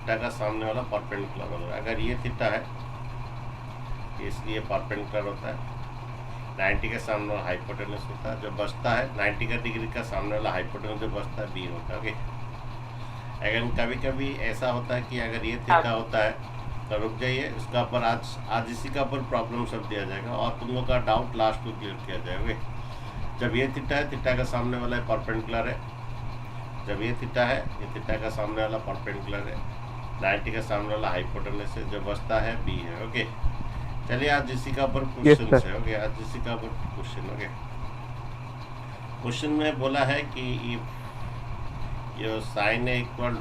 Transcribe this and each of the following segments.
Theta का सामने वाला परपेंडिकुलर होगा। अगर ये थीटा है इसलिए परपेंडिकुलर होता है, 90 के सामने वाला हाइपोटेनस होता है, जो बचता है 90 का डिग्री का सामने वाला हाइपोटेनस जो बचता है बी होता है। ओके, अगर कभी कभी ऐसा होता है कि अगर ये थीटा होता है तो रुक जाइए, उसका ऊपर आज इसी का ऊपर प्रॉब्लम सब दिया जाएगा और तुम लोग का डाउट लास्ट को क्लियर किया जाएगा। ओके, जब ये थीटा है, थीटा का सामने वाला परपेंडिकुलर है, जब ये थीटा है, ये थीटा का सामने वाला परपेंडिकुलर है, 90 का सामने वाला हाइपोटेनस है, जो बचता है बी है। ओके, चलिए आज इसी का ऊपर क्वेश्चन है। ओके, आज इसी का ऊपर क्वेश्चन। ओके, क्वेश्चन में बोला है कि your sin A equal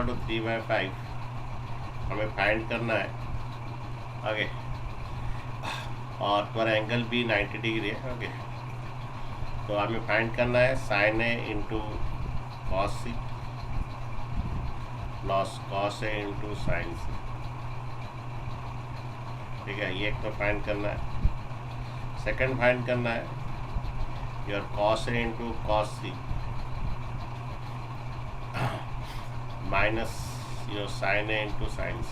to 3/5 हमें फाइंड करना है। ओके, और तुम्हारा एंगल भी 90 डिग्री है। ओके, तो हमें फाइंड करना है sin A into cos C plus cos A into sin C। ठीक है, ये एक तो फाइंड करना है। सेकंड फाइंड करना है your cos A into cos C minus your sin A into sin C।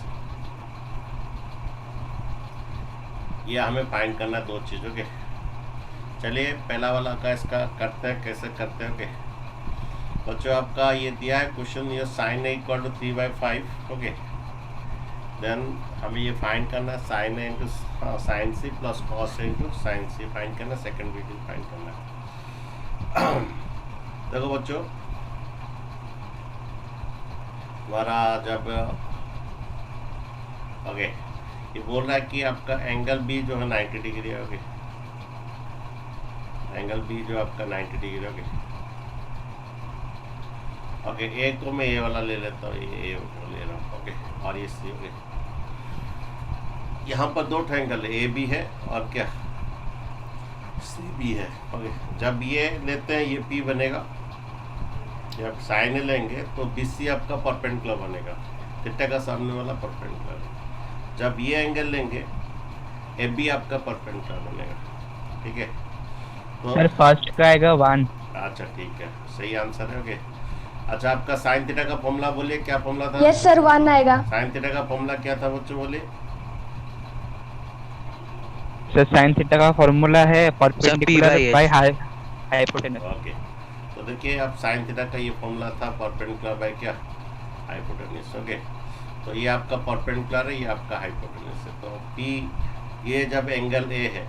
ये हमें फाइंड करना है, दो चीज़ों के। चलिए पहला वाला का इसका करते हैं, कैसे करते हैं। ओके बच्चों, आपका ये दिया है क्वेश्चन, ये sin A equal to 3/5। Okay, then हमें ये फाइंड करना है sin A into sin C plus cos A into sin C find करना है, सेकेंड वीडियो फाइंड करना है। देखो बच्चों, हमारा जब ओके ये बोल रहा है कि आपका एंगल बी जो है 90 डिग्री है। ओके, एंगल बी जो आपका 90 डिग्री है। ओके, ए को मैं ये वाला ले लेता हूँ, ये ले रहा हूँ। ओके, और ये सी। ओके, यहाँ पर दो एंगल है, ए बी है और क्या सी बी है। ओके, जब ये लेते हैं ये पी बनेगा, जब साइन ए लेंगे तो बी सी आपका परपेंडिकुलर बनेगा, थीटा का सामने वाला परपेंडिकुलर। जब ये एंगल लेंगे ए बी आपका परपेंडिकुलर बनेगा। ठीक है, तो सर फर्स्ट का आएगा 1। अच्छा ठीक है, सही आंसर है। ओके, अच्छा आपका साइन थीटा का फॉर्मूला बोलिए, क्या फॉर्मूला था? यस सर 1 आएगा। साइन थीटा का फॉर्मूला क्या था बच्चों, बोलिए। सर साइन थीटा का फॉर्मूला है परपेंडिकुलर बाय हाइपोटेनस। ओके, तो देखिए आप साइन थीटा का ये फॉर्मूला था परपेंडिकुलर बाय क्या, हाइपोटेनस। ओके, तो ये आपका परपेंडिकुलर है, ये आपका हाइपोटेनस है। तो पी, ये जब एंगल ए है,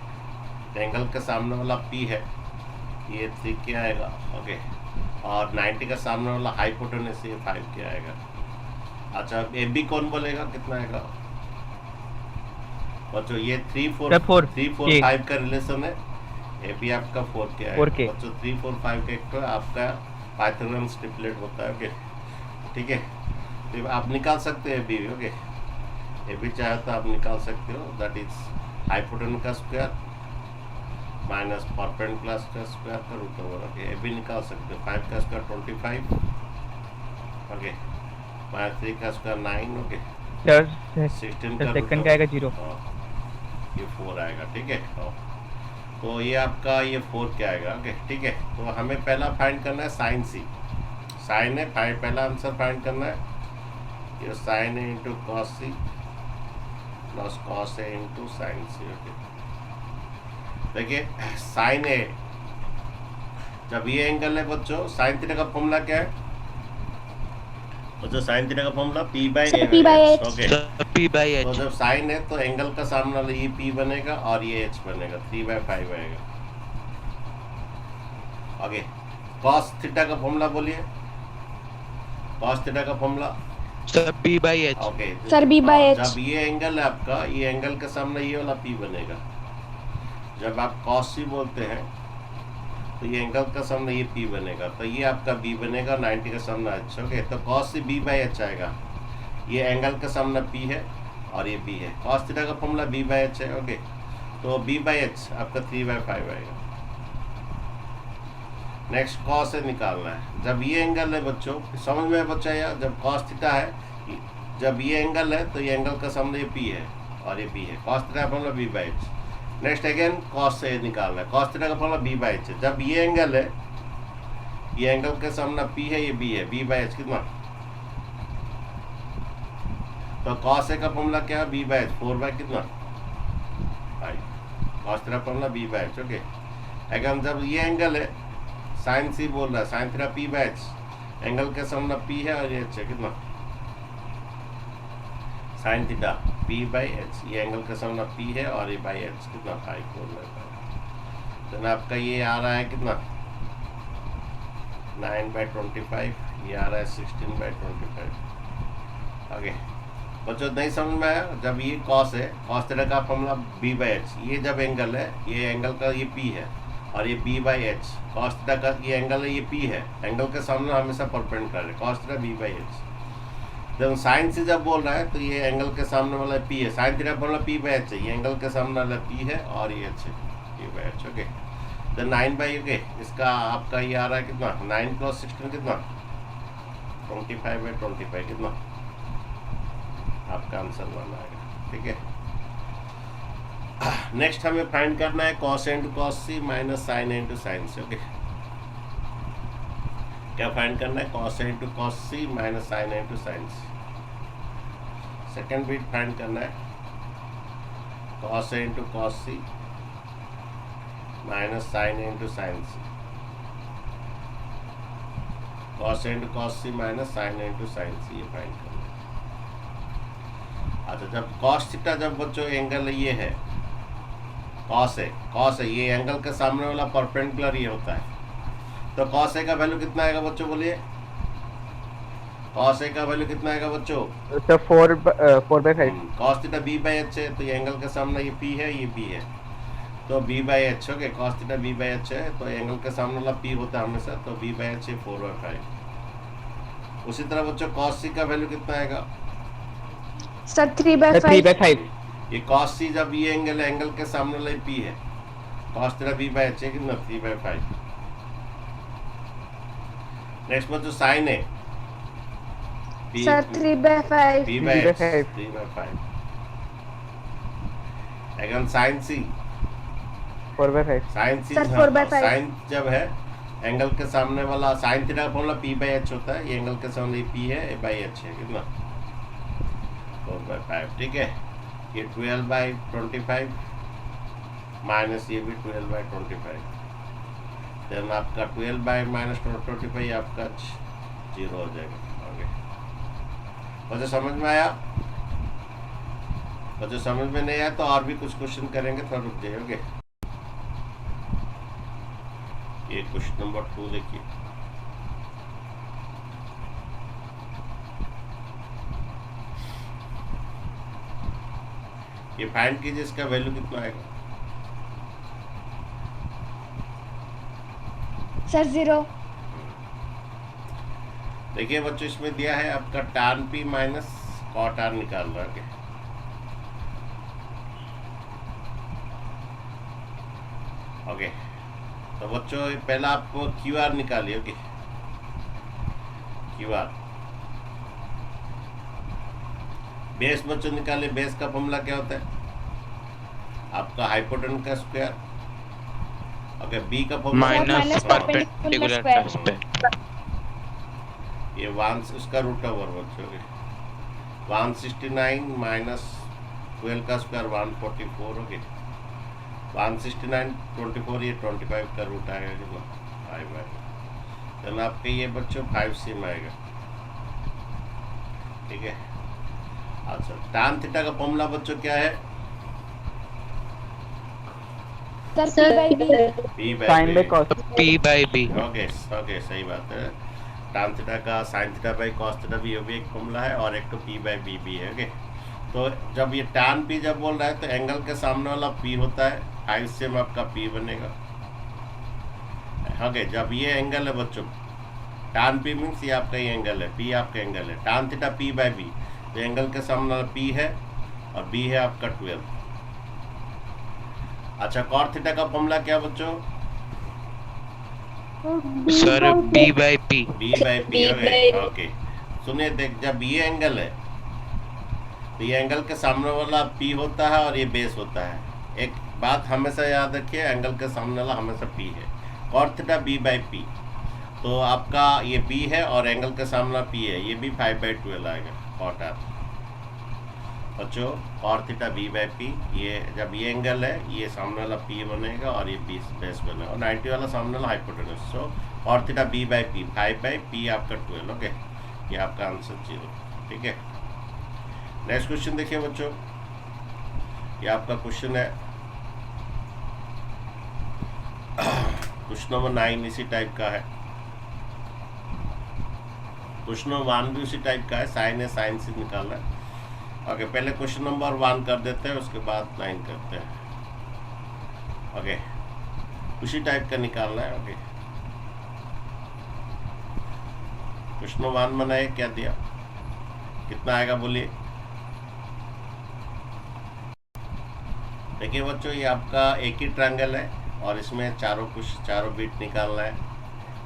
एंगल के सामने वाला पी है, ये 3 क्या आएगा। ओके, और 90 का सामने वाला हाइपोटेनस ये 5 क्या आएगा। अच्छा, ए बी कौन बोलेगा, कितना आएगा बच्चों? ये 3 4 5 का रिलेशन है, ए बी आपका 4 क्या आएगा बच्चों? 3 4 5 का एक तो आपका पाइथागोरस ट्रिपलेट होता है। ओके, ठीक है, तो आप निकाल सकते हो A B. Okay, A B चाहे तो आप निकाल सकते हो, दैट इज हाइपोटेनस का स्क्वायर माइनस परपेंडिकुलर का स्क्वायर का root over. Okay, A B निकाल सकते हो, 5 का स्क्वायर 25। ओके, माइनस 3 का स्क्वायर 9। ओके, 16 का सेकंड का आएगा 0, ये 4 आएगा। ठीक है, तो ये आपका ये 4 क्या आएगा। ओके, ठीक है, तो हमें पहला फाइंड करना है साइन सी। साइन है पहला आंसर फाइंड करना है, ये sine A into cos C plus cos A into sine C. Okay, देखिए साइन ए, जब ये एंगल है बच्चों, साइन थीटा का फॉर्मूला क्या है बच्चों? साइन थीटा का formula P by H. Okay, तो जब साइन है तो एंगल का सामने वाला ये पी बनेगा और ये एच बनेगा, 3/5 आएगा। ओके, कॉस थीटा का फॉर्मूला बोलिए, कॉस थीटा का formula sir B by H. Okay sir B by H. जब ये एंगल है आपका, ये एंगल के सामने ये वाला पी बनेगा। जब आप कॉस सी बोलते हैं तो ये एंगल का सामने ये पी बनेगा, तो ये आपका बी बनेगा, 90 का सामने एच। ओके, तो cos C B by H आएगा, ये एंगल का सामने पी है और ये बी है। कॉस थीटा का फॉर्मूला बी बाई एच है। ओके, तो बी बाई एच आपका 3/5 आएगा। नेक्स्ट कॉस से निकालना है, जब ये एंगल है बच्चों, समझ में बच्चा, यार जब कॉस थीटा है, जब ये एंगल है तो ये एंगल का सामने ये पी है और ये बी है, कॉस थीटा का formula B by H. Next again cos से निकालना है, कॉस थीटा का फॉर्मूला बी बाई एच है। जब ये एंगल है, ये एंगल के सामने P है, ये B है, B बाई एच कितना, तो cos A का फॉर्मूला क्या है, B बाई एच, 4 बाई कितना, 5, cos theta formula B by H. Okay, अगर जब ये एंगल है साइन C बोल रहा है, sine theta P by H, angle के सामने P है और ये एच है कितना, sign theta P by H, ये एंगल के सामने P है और ये बाई एच कितना, 5 बोल रहा है। तो आपका ये आ रहा है कितना, 9/25, ये आ रहा है 16/25। आगे बच्चों नहीं समझ में आया, जब ये कॉस है, कॉस थीटा का फॉर्मूला B बाई एच, ये जब एंगल है, ये एंगल का ये P है और ये B by H, cos theta का ये एंगल है, ये P है, एंगल के सामने हमेशा परपेंडिकुलर है, cos theta B by H. जब साइन से जब बोल रहा है तो ये एंगल के सामने वाला P है, sine theta formula P by H है, ये एंगल के सामने वाला P है और ये एच है, P बाई एच। ओके, तो 9 बाई, ओके, इसका आपका ये आ रहा है कितना, 9 + 16 कितना, 25/25 कितना, आपका आंसर बन आएगा। ठीक है, नेक्स्ट हमें फाइंड करना है cos A × cos C minus sin A × sin C। Okay, क्या फाइंड करना है, cos A × cos C minus sin A × sin C। Second bit find करना है cos A × cos C minus sin A × sin C, cos A × cos C minus sin A × sin C, ये find करना है। अच्छा, जब cos theta जब बच्चों angle ये है cos है, ये एंगल के सामने वाला परपेंडिकुलर ये होता है, तो cos A का वैल्यू कितना आएगा बच्चों, बोलिए, cos A का वैल्यू कितना आएगा बच्चों, तो 4/5। cos theta B by H है, तो ये एंगल के सामने ये P है, ये B है, तो B by H. Okay, cos theta B by H है, तो एंगल के सामने वाला P होता है हमेशा, तो B बाई एच है 4/5। उसी तरह बच्चों cos C का वैल्यू कितना आएगा सर 3/5। ये cos C जब ये एंगल है, एंगल के सामने वाला P है, cos theta B by H है कितना, 3/5। नेक्स्ट बच्चों sin A, sir 3/5। P by H 3/5। अगर sin C, 4/5। sin C, sir 4/5। sin जब है एंगल के सामने वाला sin थीटा का फॉर्मूला P बाई एच होता है, ये एंगल के सामने P है, ये बाई एच है कितना, 4/5। ठीक है, ये 12/25 माइनस ये भी 12/25, देन आपका 12/-25 आपका 0 हो जाएगा। ओके, बच्चों समझ में आया, बच्चों समझ में नहीं आया तो और भी कुछ क्वेश्चन करेंगे, थोड़ा रुक जाइए। ओके, ये क्वेश्चन नंबर 2 देखिए, ये फाइंड कीजिए, इसका वैल्यू कितना आएगा, सर 0। देखिए बच्चों, इसमें दिया है आपका tan P minus cot R निकाल रहा है। ओके, तो बच्चों पहला आप QR निकालिए। ओके, QR बेस बच्चों निकालिए, बेस का फॉर्मूला क्या होता है आपका, हाइपोटेन्यूज का स्क्वायर। ओके, बी का फॉर्मूला माइनस परपेंडिकुलर एस्पेक्ट, ये 1 उसका रूट ओवर बच्चों, 169 माइनस 12 का स्क्वायर 144। ओके, 169 24, ये 25 का रूट आएगा कितना, 5 आएगा। तो आपके ये बच्चों 5C में आएगा। ठीक है, अच्छा, tan थीटा का फॉर्मूला बच्चों क्या है, sir P sin by by cos। P by B। Okay, सही बात है। tan थीटा का sin theta by cos theta भी एक फॉर्मूला है और एक तो P बाई B भी है। ओके, तो जब ये tan P जब बोल रहा है तो एंगल के सामने वाला P होता है, 5 से में आपका P बनेगा। ओके, जब ये एंगल है बच्चों, tan P मीन्स ये आपका ये एंगल है, P आपका एंगल है, tan theta P by B, तो एंगल के सामने वाला P है और B है आपका 12। अच्छा, cot थीटा का फॉर्मूला क्या बच्चों, sir B by P। B by P। Okay, सुनिए, देख, जब ये एंगल है तो ये एंगल के सामने वाला P होता है और ये बेस होता है। एक बात हमेशा याद रखिए, एंगल के सामने वाला हमेशा P है, cot theta B by P। तो आपका ये बी है और एंगल का सामना पी है, ये भी 5/12 आएगा कॉट आर। बच्चों और थीटा बी बाई पी, ये जब ये एंगल है ये सामने वाला पी बनेगा और ये बी बेस बनेगा और 90 वाला सामने वाला हाइपोटेनस। सो और theta B by P 5/p आपका 12। ओके, ये आपका आंसर 0। ठीक है, नेक्स्ट क्वेश्चन देखिए बच्चों, ये आपका क्वेश्चन है क्वेश्चन नंबर 9 इसी टाइप का है। क्वेश्चन नंबर 1 भी उसी टाइप का है, साइन है साइन से निकालना है। ओके, पहले क्वेश्चन नंबर 1 कर देते हैं, उसके बाद 9 करते हैं। ओके, उसी टाइप का निकालना है। ओके, क्वेश्चन नंबर 1 बनाए, क्या दिया, कितना आएगा बोलिए। देखिए बच्चों, ये आपका एक ही ट्रायंगल है और इसमें चारों बीट निकालना है।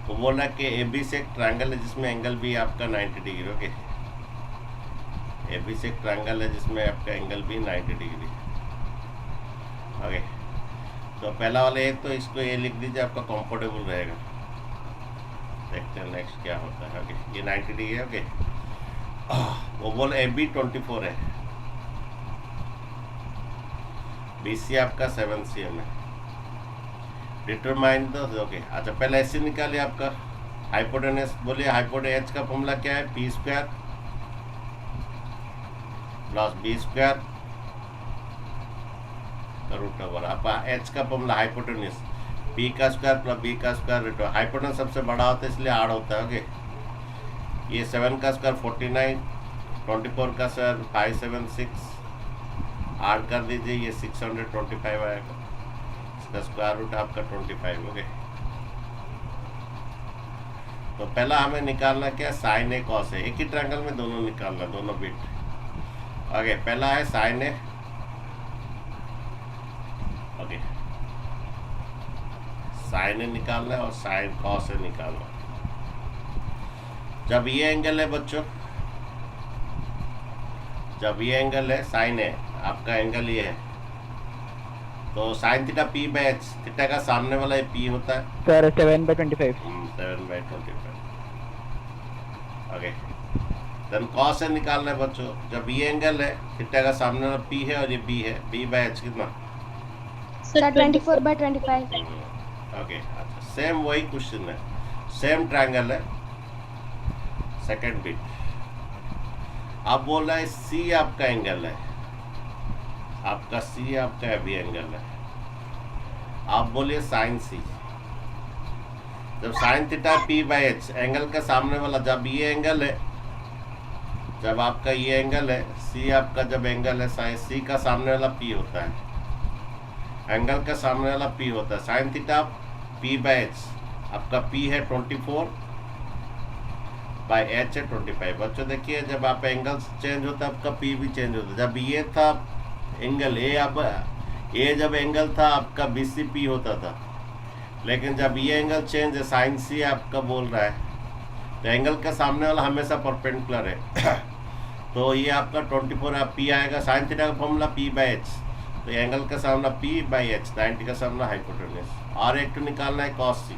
तो बोला कि ए बी से एक ट्रायंगल है जिसमें एंगल भी आपका 90 डिग्री। ओके, ए बी से एक ट्रायंगल है जिसमें आपका एंगल भी 90 डिग्री। ओके, तो पहला वाला एक, तो इसको ये लिख दीजिए, आपका कंफर्टेबल रहेगा। देखते हैं नेक्स्ट क्या होता है। ओके, ये 90 डिग्री है। ओके, वो बोल ए बी 24 है, बी सी आपका 7 cm है। डिटरमाइन द, ओके अच्छा, पहले ऐसे निकालिए आपका हाइपोटेनस। बोलिए हाइपोटेनस का फॉर्मूला क्या है, P square plus B square root over. आपका एच का फॉर्मूला हाइपोटेनस पी का स्क्वायर प्लस बी का स्क्वायर रूट ओवर। हाइपोटेनस सबसे बड़ा होता है इसलिए आड़ होता है। ओके, ये 7 का स्क्वायर 49, 24 का स्क्वायर 576, आड़ कर दीजिए, ये 625 आएगा। इसका स्क्वायर रूट आपका 25। ओके, तो पहला हमें निकालना क्या, साइन ए कॉस है। एक ही ट्रायंगल में दोनों निकालना, दोनों बिट। ओके, पहला है साइन ए। ओके, साइन ए निकालना है और साइन कॉस ए निकालना है। जब ये एंगल है बच्चों, जब ये एंगल है साइन ए, आपका एंगल ये है, तो sine theta P by H, theta का सामने वाला ये पी होता है सर 7/25। 7/25। ओके, देन कॉस से निकालना है बच्चों। जब ये एंगल है, थीटा का सामने वाला पी है और ये बी है, बी बाई एच कितना, सर 24/25। ओके अच्छा, सेम वही क्वेश्चन है, सेम ट्रायंगल है, सेकंड बिट। अब बोल रहा है सी आपका एंगल है, आपका सी आपका हैवी एंगल है। आप बोलिए साइन सी। जब sine theta P by H, angle का सामने वाला, जब ये एंगल है, जब आपका ये एंगल है सी, आपका जब एंगल है साइन, सी का सामने वाला पी होता है, एंगल का सामने वाला पी होता है। Sine theta P by H, आपका पी है 24 बाई एच है 25। बच्चों देखिए, जब आप एंगल चेंज होता है आपका पी भी चेंज होता है। जब ये था एंगल ए, अब ए जब एंगल था आपका बी सी पी होता था, लेकिन जब ये एंगल चेंज है, साइन सी आपका बोल रहा है, तो एंगल का सामने वाला हमेशा परपेंडिकुलर है। तो ये आपका 24 पी आएगा। साइन थीटा का फॉर्मूला पी बाई एच, तो एंगल का सामना पी बाई एच, 90 का सामना हाइपोटेनस। और एक तो निकालना है कॉस सी।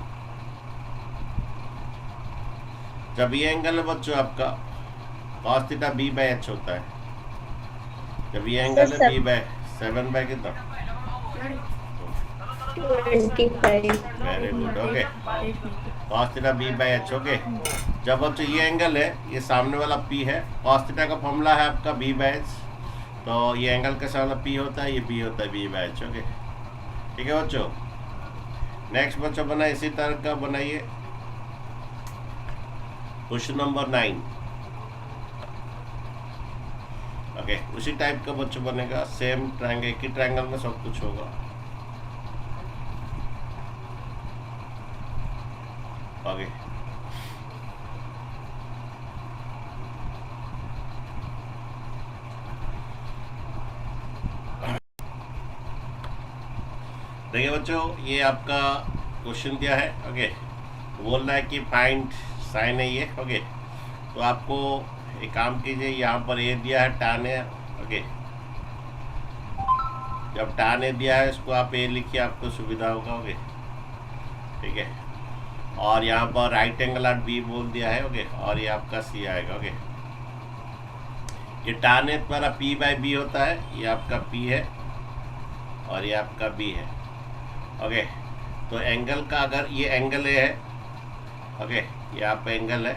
जब ये एंगल है बच्चों आपका, cos theta B by H होता है। जब ये एंगल है बी बाई 7 बाई कितना, 25। Very good. Okay, cos theta B by H. Okay, जब बच्चों ये एंगल है, ये सामने वाला पी है, कॉस थीटा का फॉर्मूला है आपका बी बाई एच, तो ये एंगल के सामने पी होता है, ये बी होता है बी बाई एच। ओके, ठीक है बच्चों। नेक्स्ट बच्चों बना इसी तरह का बनाइए क्वेश्चन नंबर 9। ओके, उसी टाइप का बच्चों बनेगा, सेम ट्रायंगल, एक ही ट्रायंगल में सब कुछ होगा। ओके, देखिए बच्चों, ये आपका क्वेश्चन दिया है। ओके, बोल रहा है कि फाइंड साइन है ये। ओके, तो आपको एक काम कीजिए, यहाँ पर ए दिया है tan है। ओके, जब tan ए दिया है, इसको आप ए लिखिए, आपको सुविधा होगा। ओके, ठीक है, और यहाँ पर राइट एंगल एट बी बोल दिया है। ओके, और ये आपका सी आएगा। ओके, ये tan है तुम्हारा p बाई बी होता है, ये आपका p है और ये आपका b है। ओके, तो एंगल का अगर ये एंगल ए है, ओके, ये आपका एंगल है,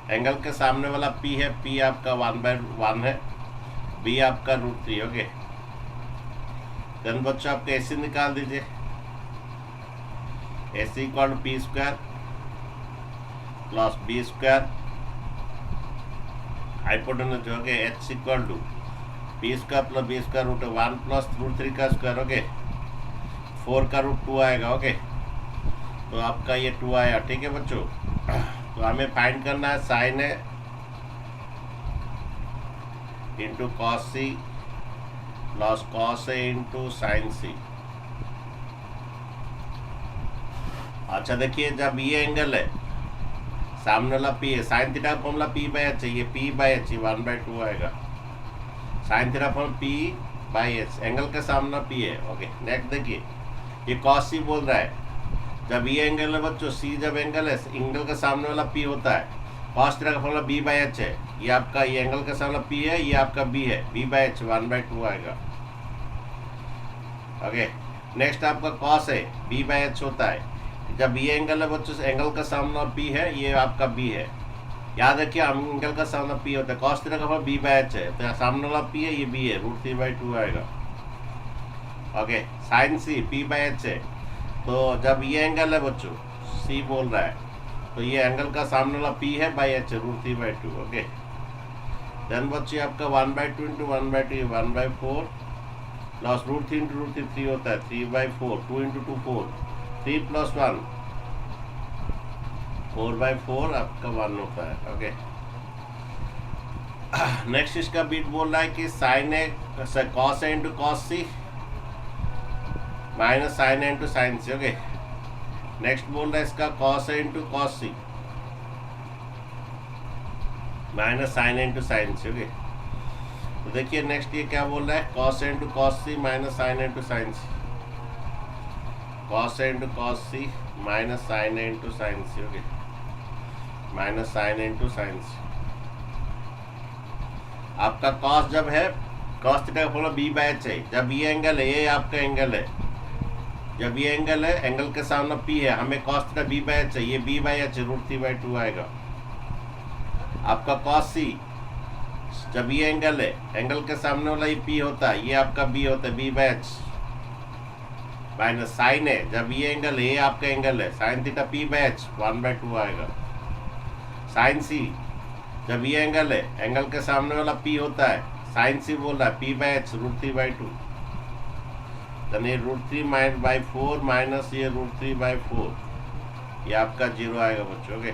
एंगल के सामने वाला p है, p आपका 1/1 है, b आपका √3। ओके, देन बच्चों आपका AC निकाल दीजिए। AC equal to p² plus b², hypotenuse जो है h equal to p² plus b² √1 plus √3 का स्क्वायर। ओके, 4 का √2 आएगा। ओके, तो आपका ये 2 आया। ठीक है बच्चों, तो हमें फाइंड करना है sine A into cos C plus cos A into sine C. अच्छा देखिए, जब ये एंगल है, सामने वाला p है, साइन थीटा का फॉर्मूला p बाई एच है, ये p बाई एच 1/2 आएगा। Sine theta form p by H, angle का सामना p है। ओके, नेक्स्ट देखिए, ये cos c बोल रहा है, जब ये एंगल है बच्चों, c जब एंगल है, एंगल का सामने वाला p होता है, cos थीटा का फॉर्मूला b बाई एच है, ये आपका ये एंगल का सामना p है, ये आपका b है, b बाई एच 1/2 आएगा। ओके, नेक्स्ट आपका cos है, b बाई एच होता है, जब ये एंगल है बच्चों, एंगल का सामना p है, ये आपका b है। याद रखिए, हम एंगल का सामना p होता है, cos थीटा का फॉर्म b बाई एच है, तो सामने वाला p है, ये b है, √3/2 आएगा। Okay, sine c p by H है, तो जब ये एंगल है बच्चों, c बोल रहा है, तो ये एंगल का सामने वाला p है, बाई एच है, √3/2। ओके, देन बच्चे आपका 1/2 इंटू 1/2 1/4 प्लस √3 इंटू √3 3 होता है, 3/4, 2 इंटू 2 4, 3 प्लस 1 4/4 आपका 1 होता है। ओके, नेक्स्ट इसका बीट बोल रहा है कि sign A cos A into cos C minus sign A into sine C. Okay, next बोल रहा है इसका cos A into cos C minus sign A into sine C. Okay, तो देखिए नेक्स्ट ये क्या बोल रहा है, cos A into cos C minus sign A into sine C, cos A into cos C minus sign A into sine C. Okay, minus sign A into sine सी। आपका cos जब है, कॉस थीटा का formula b by H है, जब ये angle है, ये आपका एंगल है, जब ये एंगल है, एंगल के सामने p है, हमें cos theta b by H है, ये b बाई एच √3/2 आएगा। आपका कॉस c, जब ये एंगल है, एंगल के सामने वाला ये p होता है, ये आपका b होता है, b by H minus sine है, जब ये एंगल है, ये आपका एंगल है, sine theta p by H 1/2 आएगा। साइन सी, जब ये एंगल है, एंगल के सामने वाला p होता है, साइन सी बोल रहा है, p बाई एच √3/2, तो ये √3/4 माइनस ये √3/4, ये आपका 0 आएगा बच्चों। ओके,